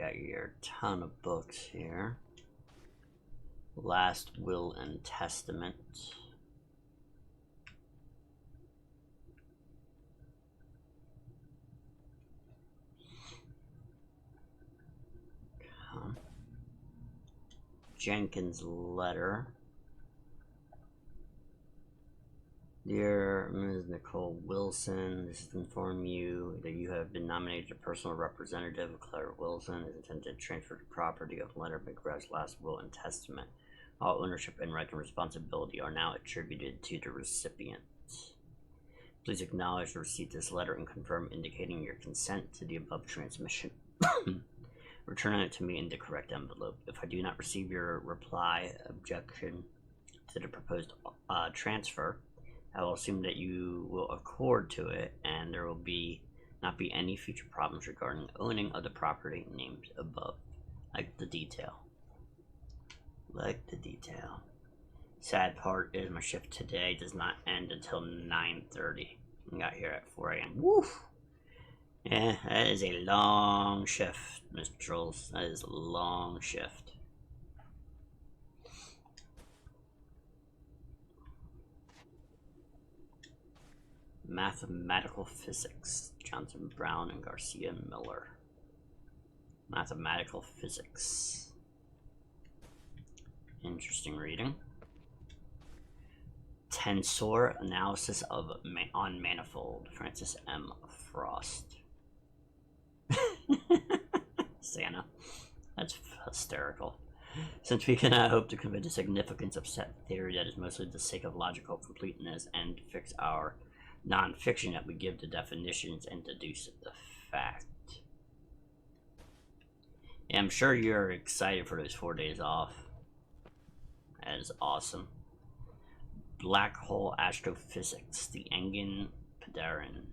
got your ton of books here. Last Will and Testament. Jenkins' letter. Dear Ms. Nicole Wilson, this is to inform you that you have been nominated a personal representative of Claire Wilson. Is intended to transfer the property of letter McGrath's last will and testament. All ownership and right and responsibility are now attributed to the recipient. Please acknowledge the receipt of this letter and confirm indicating your consent to the above transmission. Return it to me in the correct envelope. If I do not receive your reply objection to the proposed transfer, I will assume that you will accord to it, and there will not be any future problems regarding owning of the property named above. Like the detail. Like the detail. Sad part is my shift today does not end until 9:30. I got here at 4 a.m. Woof! Yeah, that is a long shift, Mr. Trolls. That is a long shift. Mathematical Physics, Johnson Brown and Garcia Miller. Mathematical Physics. Interesting reading. Tensor Analysis on Manifold, Francis M. Frost. Santa. That's hysterical. Since we cannot hope to convey the significance of set theory that is mostly the sake of logical completeness and fix our non-fiction that we give the definitions and deduce the fact. Yeah, I'm sure you're excited for those 4 days off. That is awesome. Black Hole Astrophysics, the Engen-Padarin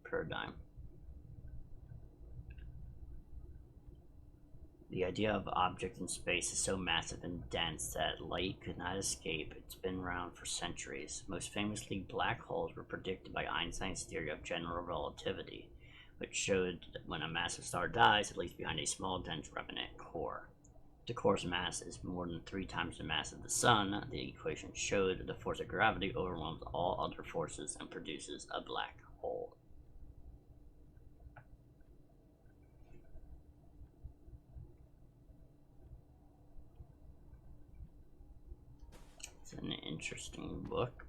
Paradigm. The idea of object in space is so massive and dense that light could not escape. It's been around for centuries. Most famously, black holes were predicted by Einstein's theory of general relativity, which showed that when a massive star dies, it leaves behind a small, dense remnant core. The core's mass is more than 3 times the mass of the sun. The equation showed that the force of gravity overwhelms all other forces and produces a black hole. It's an interesting book.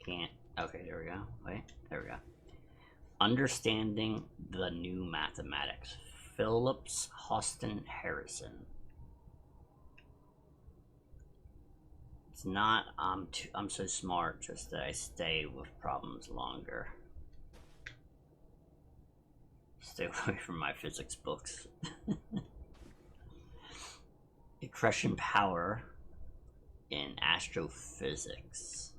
Can't. Okay, there we go. Wait, there we go. Understanding the New Mathematics. Phillips Huston Harrison. It's not I'm so smart, just that I stay with problems longer. Stay away from my physics books. Accretion power in astrophysics.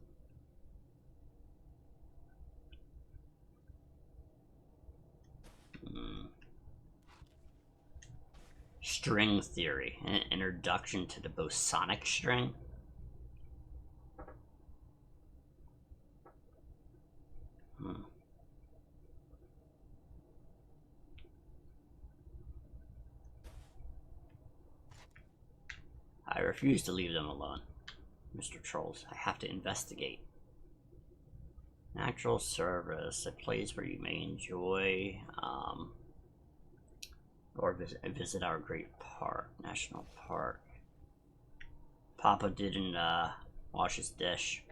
String theory, an introduction to the bosonic string. I refuse to leave them alone, Mr. Trolls. I have to investigate. Natural service, a place where you may enjoy or visit our great park, national park. Papa didn't wash his dish.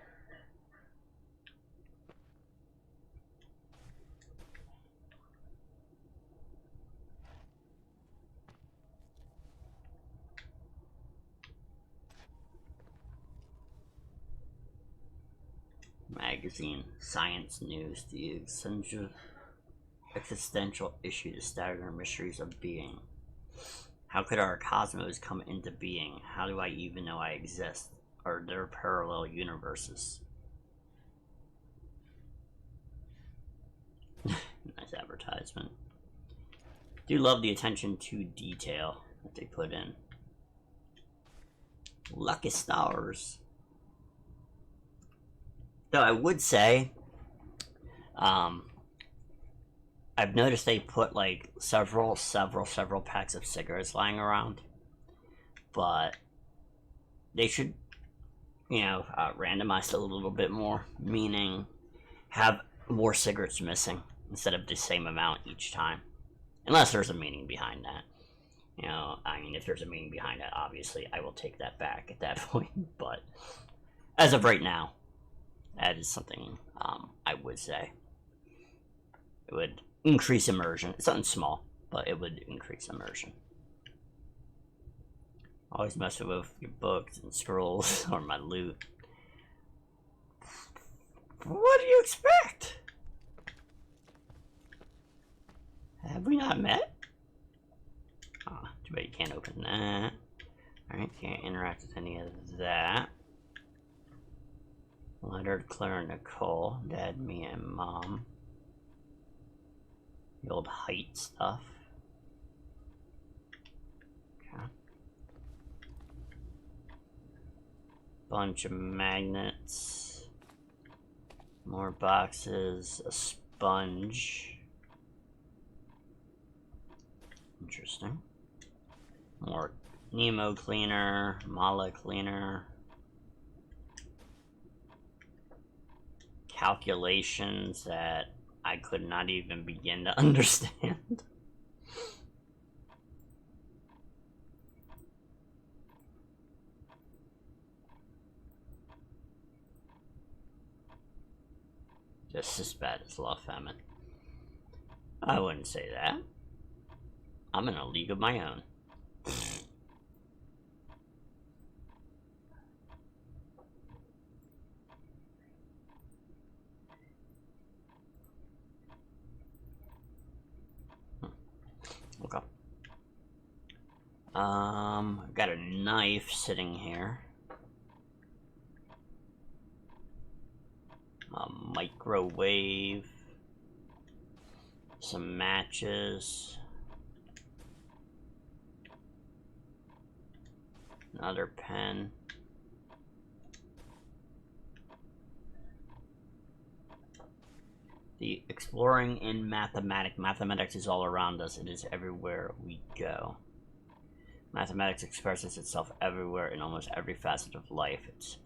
Magazine, Science News, the existential issue, the staggering mysteries of being. How could our cosmos come into being? How do I even know I exist? Are there parallel universes? Nice advertisement. Do love the attention to detail that they put in. Lucky stars. Though I would say, I've noticed they put like several packs of cigarettes lying around, but they should, randomize it a little bit more, meaning have more cigarettes missing instead of the same amount each time. Unless there's a meaning behind that. I mean, if there's a meaning behind that, obviously I will take that back at that point. But as of right now, that is something I would say. It would increase immersion. It's something small, but it would increase immersion. Always messing with your books and scrolls or my loot. What do you expect? Have we not met? Oh, too bad you can't open that. Alright, can't interact with any of that. Letter to Claire and Nicole. Dad, me, and Mom. The old height stuff. Okay. Bunch of magnets. More boxes. A sponge. Interesting. More Nemo cleaner. Mala cleaner. Calculations that I could not even begin to understand. Just as bad as Law Famine. I wouldn't say that. I'm in a league of my own. Okay. I've got a knife sitting here. A microwave. Some matches. Another pen. The exploring in mathematics. Mathematics is all around us. It is everywhere we go. Mathematics expresses itself everywhere in almost every facet of life. It's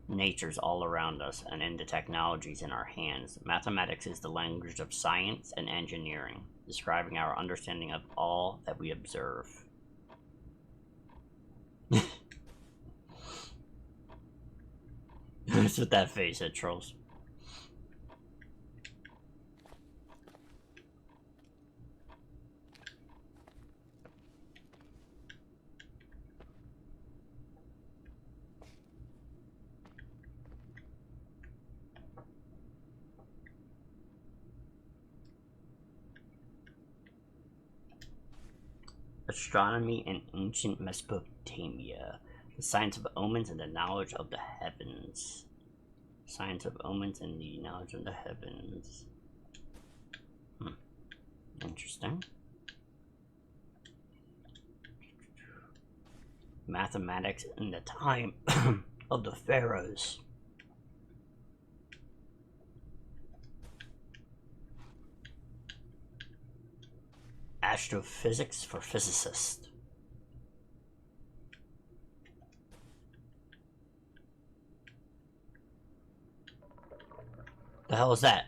nature's all around us and in the technologies in our hands. Mathematics is the language of science and engineering, describing our understanding of all that we observe. That's what that face said, trolls. Astronomy in ancient Mesopotamia. The science of omens and the knowledge of the heavens. Science of omens and the knowledge of the heavens. Interesting. Mathematics in the time of the pharaohs. Astrophysics for physicists. The hell is that?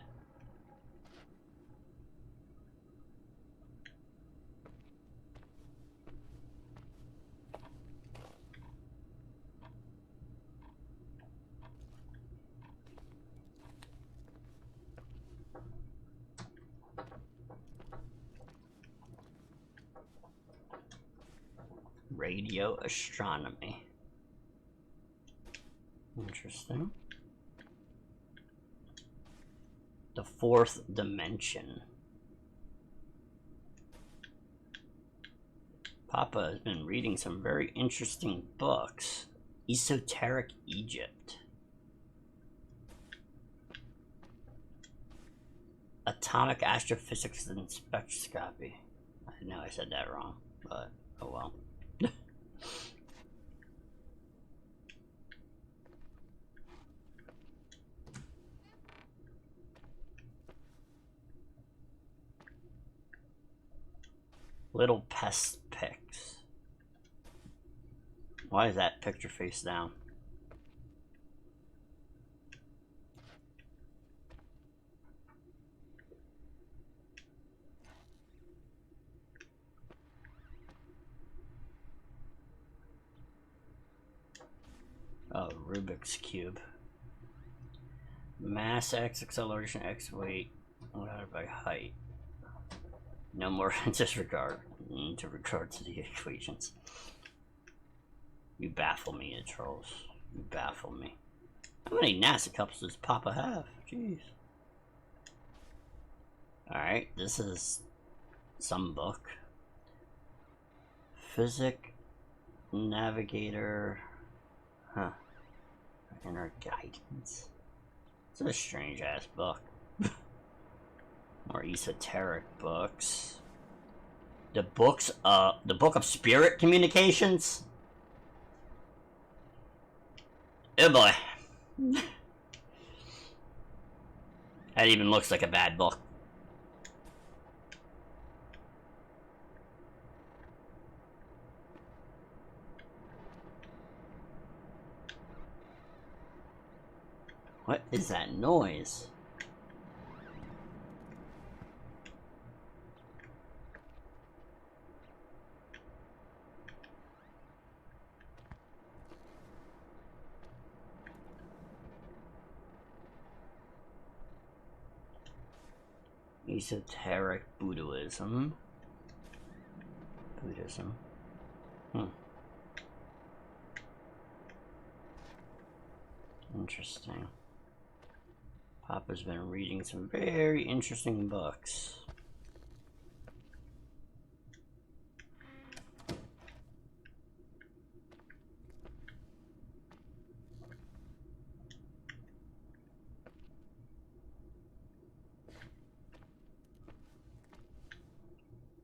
Radio astronomy. Interesting. The fourth dimension. Papa has been reading some very interesting books. Esoteric Egypt. Atomic astrophysics and spectroscopy. I know I said that wrong, but oh well. Little pest pics. Why is that picture face down? Oh, Rubik's Cube. Mass X, acceleration X, weight, divided by height. No more disregard. To regard to the equations. You baffle me, you trolls. You baffle me. How many NASA cups does Papa have? Jeez. Alright, this is some book. Physic Navigator. Huh. Inner Guidance. It's a strange ass book. More esoteric books. The Book of Spirit Communications? Oh boy. That even looks like a bad book. What is that noise? Esoteric Buddhism. Interesting. Papa's been reading some very interesting books.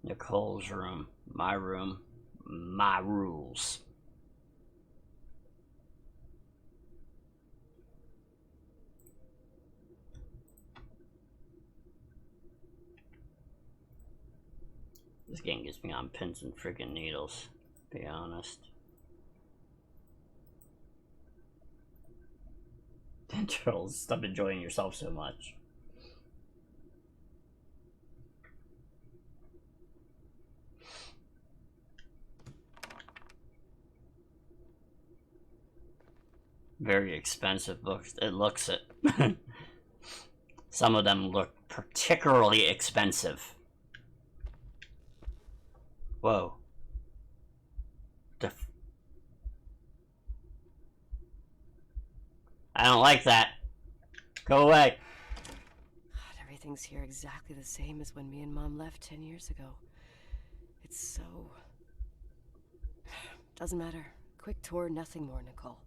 Nicole's room, my rules. This game gets me on pins and freaking needles, to be honest. Trolls, stop enjoying yourself so much. Very expensive books. It looks it. Some of them look particularly expensive. Whoa. I don't like that. Go away. God, everything's here exactly the same as when me and Mom left 10 years ago. It's so... Doesn't matter. Quick tour, nothing more, Nicole.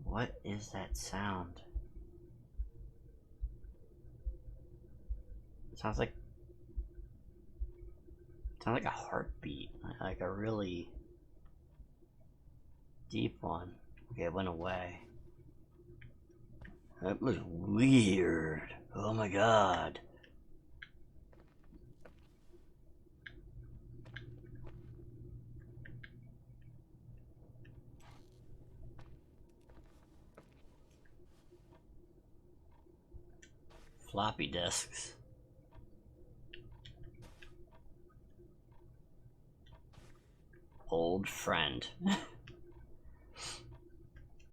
What is that sound? It sounds like a heartbeat, like a really deep one. Okay, it went away. That was weird. Oh my god. Floppy disks. Old friend.